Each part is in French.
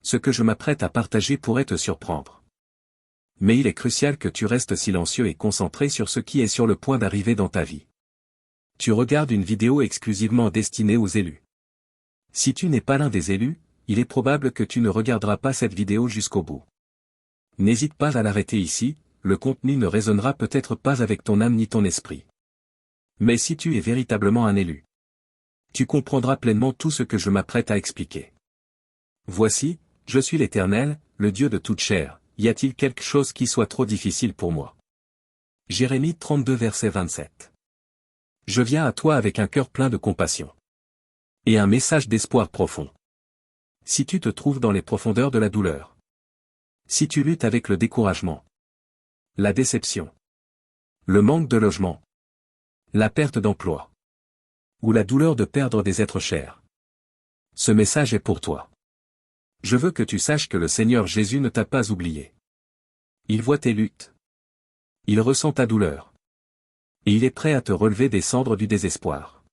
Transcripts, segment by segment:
ce que je m'apprête à partager pourrait te surprendre. Mais il est crucial que tu restes silencieux et concentré sur ce qui est sur le point d'arriver dans ta vie. Tu regardes une vidéo exclusivement destinée aux élus. Si tu n'es pas l'un des élus, il est probable que tu ne regarderas pas cette vidéo jusqu'au bout. N'hésite pas à l'arrêter ici, le contenu ne résonnera peut-être pas avec ton âme ni ton esprit. Mais si tu es véritablement un élu, tu comprendras pleinement tout ce que je m'apprête à expliquer. Voici, je suis l'Éternel, le Dieu de toute chair, y a-t-il quelque chose qui soit trop difficile pour moi? Jérémie 32 verset 27. Je viens à toi avec un cœur plein de compassion. Et un message d'espoir profond. Si tu te trouves dans les profondeurs de la douleur. Si tu luttes avec le découragement. La déception. Le manque de logement. La perte d'emploi. Ou la douleur de perdre des êtres chers. Ce message est pour toi. Je veux que tu saches que le Seigneur Jésus ne t'a pas oublié. Il voit tes luttes. Il ressent ta douleur. Et il est prêt à te relever des cendres du désespoir.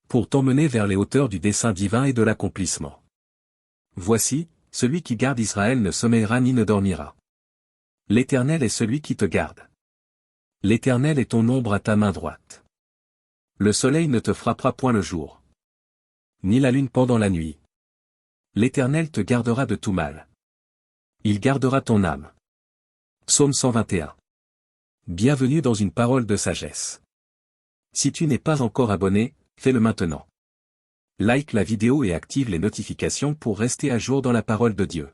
Pour t'emmener vers les hauteurs du dessein divin et de l'accomplissement. Voici, celui qui garde Israël ne sommeillera ni ne dormira. L'Éternel est celui qui te garde. L'Éternel est ton ombre à ta main droite. Le soleil ne te frappera point le jour. Ni la lune pendant la nuit. L'Éternel te gardera de tout mal. Il gardera ton âme. Psaume 121. Bienvenue dans une parole de sagesse. Si tu n'es pas encore abonné, fais-le maintenant. Like la vidéo et active les notifications pour rester à jour dans la parole de Dieu.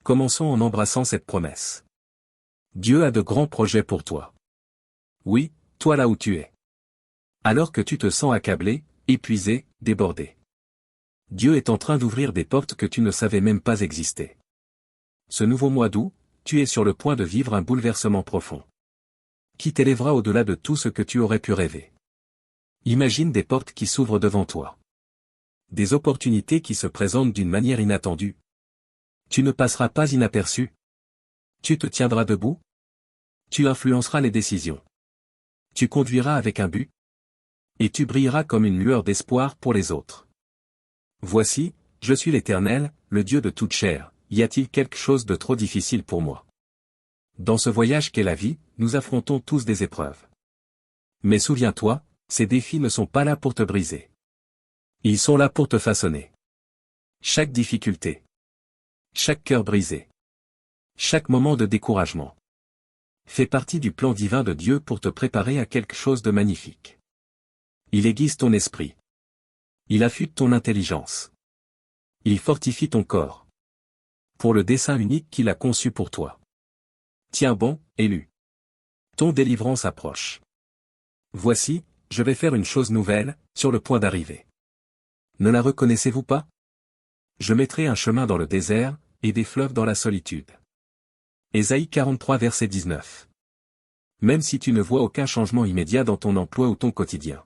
Commençons en embrassant cette promesse. Dieu a de grands projets pour toi. Oui, toi là où tu es. Alors que tu te sens accablé, épuisé, débordé. Dieu est en train d'ouvrir des portes que tu ne savais même pas exister. Ce nouveau mois d'août, tu es sur le point de vivre un bouleversement profond. Qui t'élèvera au-delà de tout ce que tu aurais pu rêver. Imagine des portes qui s'ouvrent devant toi. Des opportunités qui se présentent d'une manière inattendue. Tu ne passeras pas inaperçu. Tu te tiendras debout. Tu influenceras les décisions. Tu conduiras avec un but. Et tu brilleras comme une lueur d'espoir pour les autres. Voici, je suis l'Éternel, le Dieu de toute chair, y a-t-il quelque chose de trop difficile pour moi? Dans ce voyage qu'est la vie, nous affrontons tous des épreuves. Mais souviens-toi, ces défis ne sont pas là pour te briser. Ils sont là pour te façonner. Chaque difficulté. Chaque cœur brisé. Chaque moment de découragement. Fait partie du plan divin de Dieu pour te préparer à quelque chose de magnifique. Il aiguise ton esprit. Il affûte ton intelligence. Il fortifie ton corps. Pour le dessein unique qu'il a conçu pour toi. Tiens bon, élu. Ton délivrance approche. Voici, je vais faire une chose nouvelle, sur le point d'arriver. Ne la reconnaissez-vous pas? Je mettrai un chemin dans le désert, et des fleuves dans la solitude. Ésaïe 43 verset 19. Même si tu ne vois aucun changement immédiat dans ton emploi ou ton quotidien.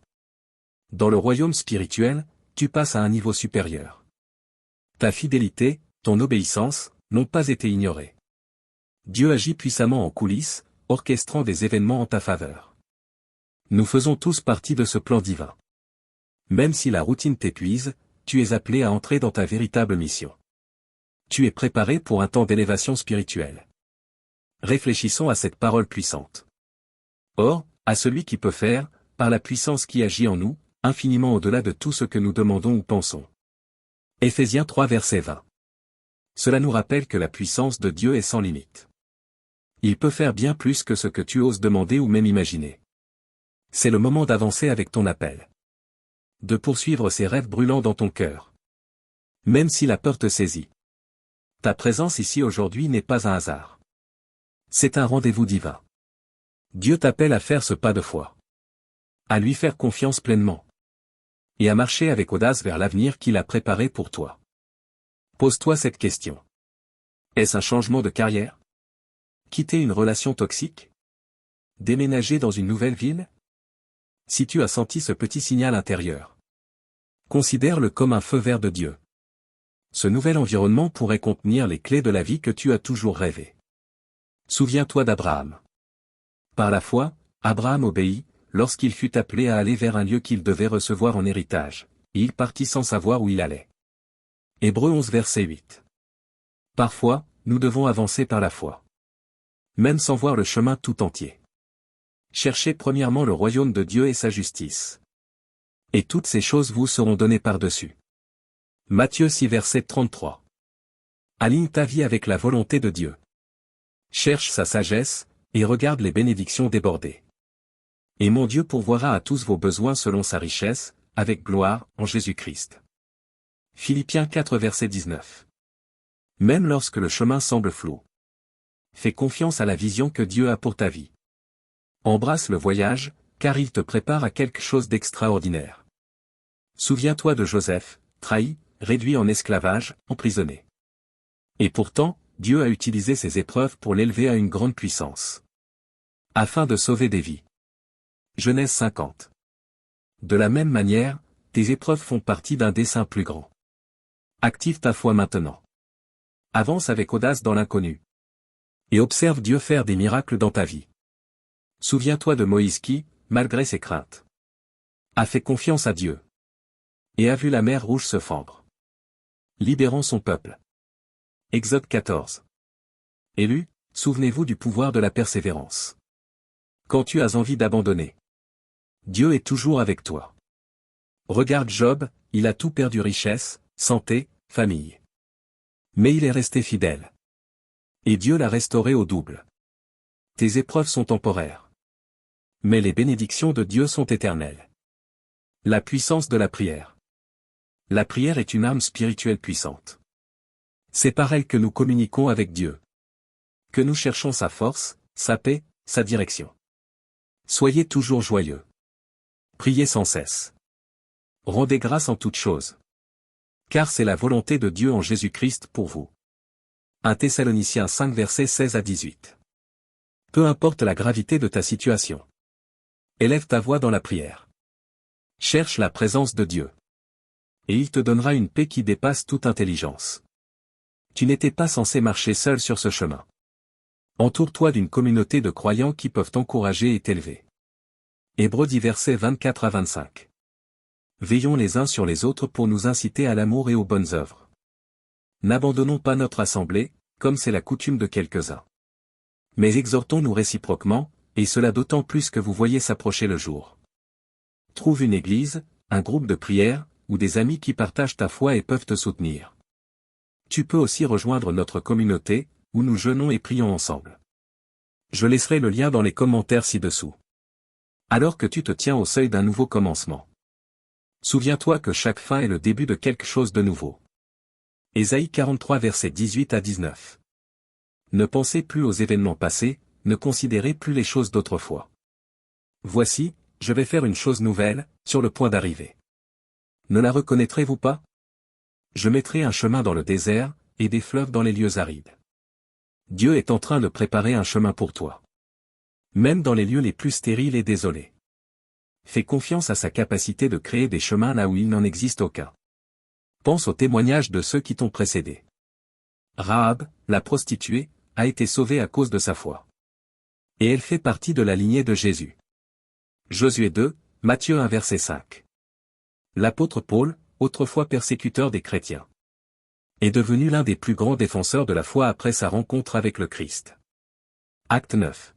Dans le royaume spirituel, tu passes à un niveau supérieur. Ta fidélité, ton obéissance, n'ont pas été ignorées. Dieu agit puissamment en coulisses, orchestrant des événements en ta faveur. Nous faisons tous partie de ce plan divin. Même si la routine t'épuise, tu es appelé à entrer dans ta véritable mission. Tu es préparé pour un temps d'élévation spirituelle. Réfléchissons à cette parole puissante. Or, à celui qui peut faire, par la puissance qui agit en nous, infiniment au-delà de tout ce que nous demandons ou pensons. Éphésiens 3 verset 20. Cela nous rappelle que la puissance de Dieu est sans limite. Il peut faire bien plus que ce que tu oses demander ou même imaginer. C'est le moment d'avancer avec ton appel. De poursuivre ces rêves brûlants dans ton cœur. Même si la peur te saisit. Ta présence ici aujourd'hui n'est pas un hasard. C'est un rendez-vous divin. Dieu t'appelle à faire ce pas de foi. À lui faire confiance pleinement. Et à marcher avec audace vers l'avenir qu'il a préparé pour toi. Pose-toi cette question. Est-ce un changement de carrière? Quitter une relation toxique? Déménager dans une nouvelle ville? Si tu as senti ce petit signal intérieur, considère-le comme un feu vert de Dieu. Ce nouvel environnement pourrait contenir les clés de la vie que tu as toujours rêvé. Souviens-toi d'Abraham. Par la foi, Abraham obéit, lorsqu'il fut appelé à aller vers un lieu qu'il devait recevoir en héritage, et il partit sans savoir où il allait. Hébreux 11 verset 8. Parfois, nous devons avancer par la foi. Même sans voir le chemin tout entier. Cherchez premièrement le royaume de Dieu et sa justice. Et toutes ces choses vous seront données par-dessus. Matthieu 6 verset 33. Aligne ta vie avec la volonté de Dieu. Cherche sa sagesse, et regarde les bénédictions déborder. Et mon Dieu pourvoira à tous vos besoins selon sa richesse, avec gloire, en Jésus-Christ. Philippiens 4 verset 19. Même lorsque le chemin semble flou. Fais confiance à la vision que Dieu a pour ta vie. Embrasse le voyage, car il te prépare à quelque chose d'extraordinaire. Souviens-toi de Joseph, trahi, réduit en esclavage, emprisonné. Et pourtant, Dieu a utilisé ces épreuves pour l'élever à une grande puissance. Afin de sauver des vies. Genèse 50. De la même manière, tes épreuves font partie d'un dessein plus grand. Active ta foi maintenant. Avance avec audace dans l'inconnu. Et observe Dieu faire des miracles dans ta vie. Souviens-toi de Moïse qui, malgré ses craintes, a fait confiance à Dieu. Et a vu la mer Rouge se fendre, libérant son peuple. Exode 14. Élu, souvenez-vous du pouvoir de la persévérance. Quand tu as envie d'abandonner, Dieu est toujours avec toi. Regarde Job, il a tout perdu, richesse, santé, famille. Mais il est resté fidèle. Et Dieu l'a restauré au double. Tes épreuves sont temporaires. Mais les bénédictions de Dieu sont éternelles. La puissance de la prière. La prière est une arme spirituelle puissante. C'est par elle que nous communiquons avec Dieu. Que nous cherchons sa force, sa paix, sa direction. Soyez toujours joyeux. Priez sans cesse. Rendez grâce en toutes choses. Car c'est la volonté de Dieu en Jésus-Christ pour vous. 1 Thessaloniciens 5 versets 16 à 18. Peu importe la gravité de ta situation. Élève ta voix dans la prière. Cherche la présence de Dieu. Et il te donnera une paix qui dépasse toute intelligence. Tu n'étais pas censé marcher seul sur ce chemin. Entoure-toi d'une communauté de croyants qui peuvent t'encourager et t'élever. Hébreux 10 versets 24 à 25. Veillons les uns sur les autres pour nous inciter à l'amour et aux bonnes œuvres. N'abandonnons pas notre assemblée, comme c'est la coutume de quelques-uns. Mais exhortons-nous réciproquement, et cela d'autant plus que vous voyez s'approcher le jour. Trouve une église, un groupe de prière, ou des amis qui partagent ta foi et peuvent te soutenir. Tu peux aussi rejoindre notre communauté, où nous jeûnons et prions ensemble. Je laisserai le lien dans les commentaires ci-dessous. Alors que tu te tiens au seuil d'un nouveau commencement. Souviens-toi que chaque fin est le début de quelque chose de nouveau. Ésaïe 43 versets 18 à 19. Ne pensez plus aux événements passés, ne considérez plus les choses d'autrefois. Voici, je vais faire une chose nouvelle, sur le point d'arriver. Ne la reconnaîtrez-vous pas? Je mettrai un chemin dans le désert, et des fleuves dans les lieux arides. Dieu est en train de préparer un chemin pour toi. Même dans les lieux les plus stériles et désolés. Fais confiance à sa capacité de créer des chemins là où il n'en existe aucun. Pense aux témoignages de ceux qui t'ont précédé. Rahab, la prostituée, a été sauvée à cause de sa foi. Et elle fait partie de la lignée de Jésus. Josué 2, Matthieu 1 verset 5. L'apôtre Paul, autrefois persécuteur des chrétiens, est devenu l'un des plus grands défenseurs de la foi après sa rencontre avec le Christ. Acte 9.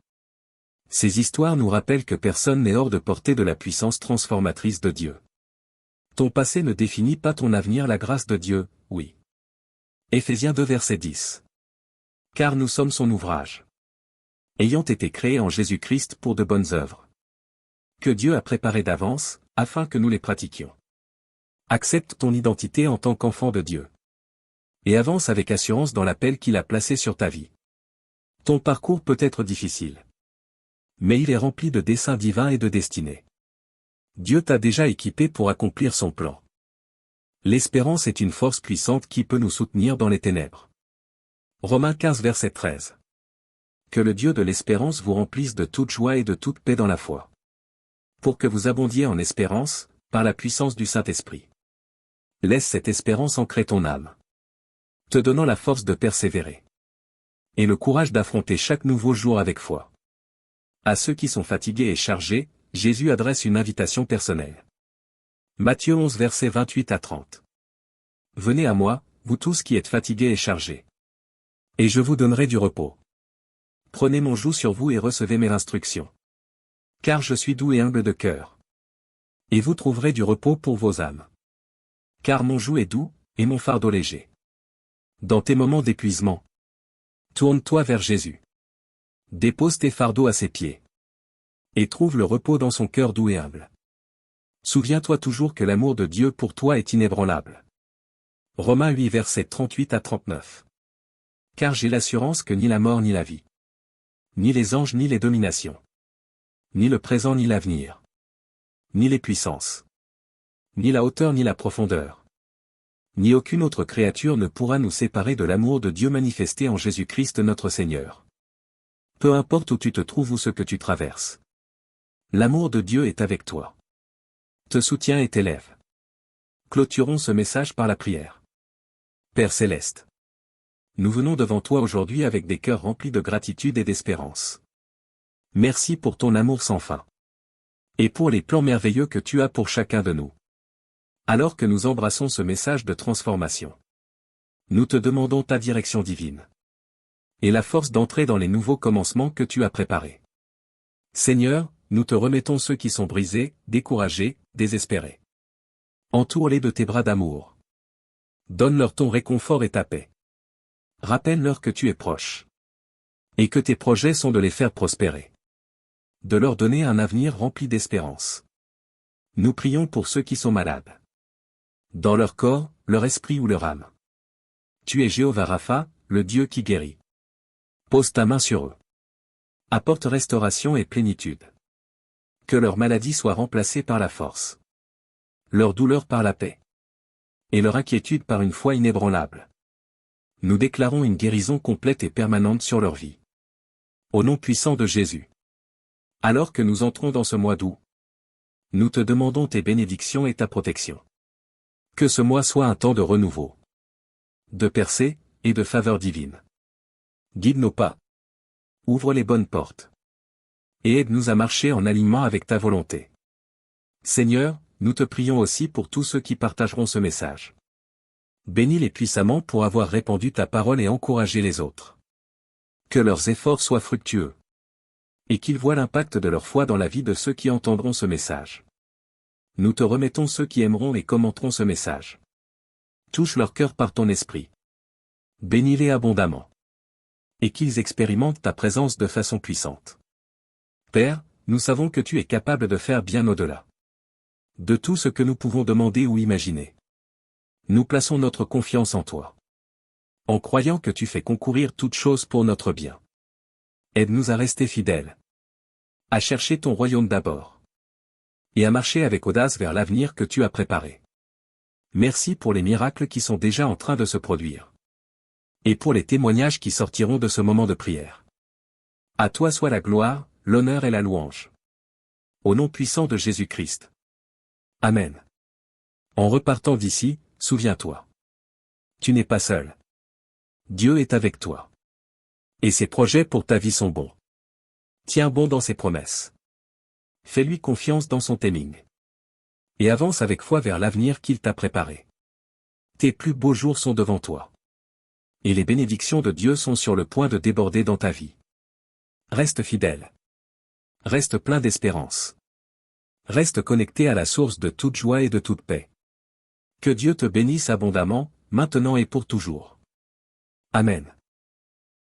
Ces histoires nous rappellent que personne n'est hors de portée de la puissance transformatrice de Dieu. Ton passé ne définit pas ton avenir, la grâce de Dieu, oui. Éphésiens 2 verset 10. Car nous sommes son ouvrage, ayant été créés en Jésus-Christ pour de bonnes œuvres, que Dieu a préparées d'avance, afin que nous les pratiquions. Accepte ton identité en tant qu'enfant de Dieu. Et avance avec assurance dans l'appel qu'il a placé sur ta vie. Ton parcours peut être difficile. Mais il est rempli de desseins divins et de destinée. Dieu t'a déjà équipé pour accomplir son plan. L'espérance est une force puissante qui peut nous soutenir dans les ténèbres. Romains 15 verset 13. Que le Dieu de l'espérance vous remplisse de toute joie et de toute paix dans la foi. Pour que vous abondiez en espérance, par la puissance du Saint-Esprit. Laisse cette espérance ancrer ton âme, te donnant la force de persévérer. Et le courage d'affronter chaque nouveau jour avec foi. À ceux qui sont fatigués et chargés, Jésus adresse une invitation personnelle. Matthieu 11 versets 28 à 30. Venez à moi, vous tous qui êtes fatigués et chargés. Et je vous donnerai du repos. Prenez mon joug sur vous et recevez mes instructions. Car je suis doux et humble de cœur. Et vous trouverez du repos pour vos âmes. Car mon joug est doux, et mon fardeau léger. Dans tes moments d'épuisement, tourne-toi vers Jésus. Dépose tes fardeaux à ses pieds. Et trouve le repos dans son cœur doux et humble. Souviens-toi toujours que l'amour de Dieu pour toi est inébranlable. Romains 8 versets 38 à 39. Car j'ai l'assurance que ni la mort ni la vie, ni les anges ni les dominations, ni le présent ni l'avenir, ni les puissances, ni la hauteur ni la profondeur, ni aucune autre créature ne pourra nous séparer de l'amour de Dieu manifesté en Jésus-Christ notre Seigneur. Peu importe où tu te trouves ou ce que tu traverses. L'amour de Dieu est avec toi. Te soutient et t'élève. Clôturons ce message par la prière. Père Céleste, nous venons devant toi aujourd'hui avec des cœurs remplis de gratitude et d'espérance. Merci pour ton amour sans fin. Et pour les plans merveilleux que tu as pour chacun de nous. Alors que nous embrassons ce message de transformation, nous te demandons ta direction divine. Et la force d'entrer dans les nouveaux commencements que tu as préparés. Seigneur, nous te remettons ceux qui sont brisés, découragés, désespérés. Entoure-les de tes bras d'amour. Donne-leur ton réconfort et ta paix. Rappelle-leur que tu es proche. Et que tes projets sont de les faire prospérer. De leur donner un avenir rempli d'espérance. Nous prions pour ceux qui sont malades. Dans leur corps, leur esprit ou leur âme. Tu es Jéhovah Rapha, le Dieu qui guérit. Pose ta main sur eux. Apporte restauration et plénitude. Que leur maladie soit remplacée par la force. Leur douleur par la paix. Et leur inquiétude par une foi inébranlable. Nous déclarons une guérison complète et permanente sur leur vie. Au nom puissant de Jésus. Alors que nous entrons dans ce mois d'août, nous te demandons tes bénédictions et ta protection. Que ce mois soit un temps de renouveau, de percée, et de faveur divine. Guide nos pas. Ouvre les bonnes portes. Et aide-nous à marcher en alignement avec ta volonté. Seigneur, nous te prions aussi pour tous ceux qui partageront ce message. Bénis-les puissamment pour avoir répandu ta parole et encouragé les autres. Que leurs efforts soient fructueux. Et qu'ils voient l'impact de leur foi dans la vie de ceux qui entendront ce message. Nous te remettons ceux qui aimeront et commenteront ce message. Touche leur cœur par ton esprit. Bénis-les abondamment. Et qu'ils expérimentent ta présence de façon puissante. Père, nous savons que tu es capable de faire bien au-delà de tout ce que nous pouvons demander ou imaginer. Nous plaçons notre confiance en toi. En croyant que tu fais concourir toutes choses pour notre bien. Aide-nous à rester fidèles. À chercher ton royaume d'abord. Et à marcher avec audace vers l'avenir que tu as préparé. Merci pour les miracles qui sont déjà en train de se produire. Et pour les témoignages qui sortiront de ce moment de prière. À toi soit la gloire, l'honneur et la louange. Au nom puissant de Jésus-Christ. Amen. En repartant d'ici, souviens-toi. Tu n'es pas seul. Dieu est avec toi. Et ses projets pour ta vie sont bons. Tiens bon dans ses promesses. Fais-lui confiance dans son timing. Et avance avec foi vers l'avenir qu'il t'a préparé. Tes plus beaux jours sont devant toi. Et les bénédictions de Dieu sont sur le point de déborder dans ta vie. Reste fidèle. Reste plein d'espérance. Reste connecté à la source de toute joie et de toute paix. Que Dieu te bénisse abondamment, maintenant et pour toujours. Amen.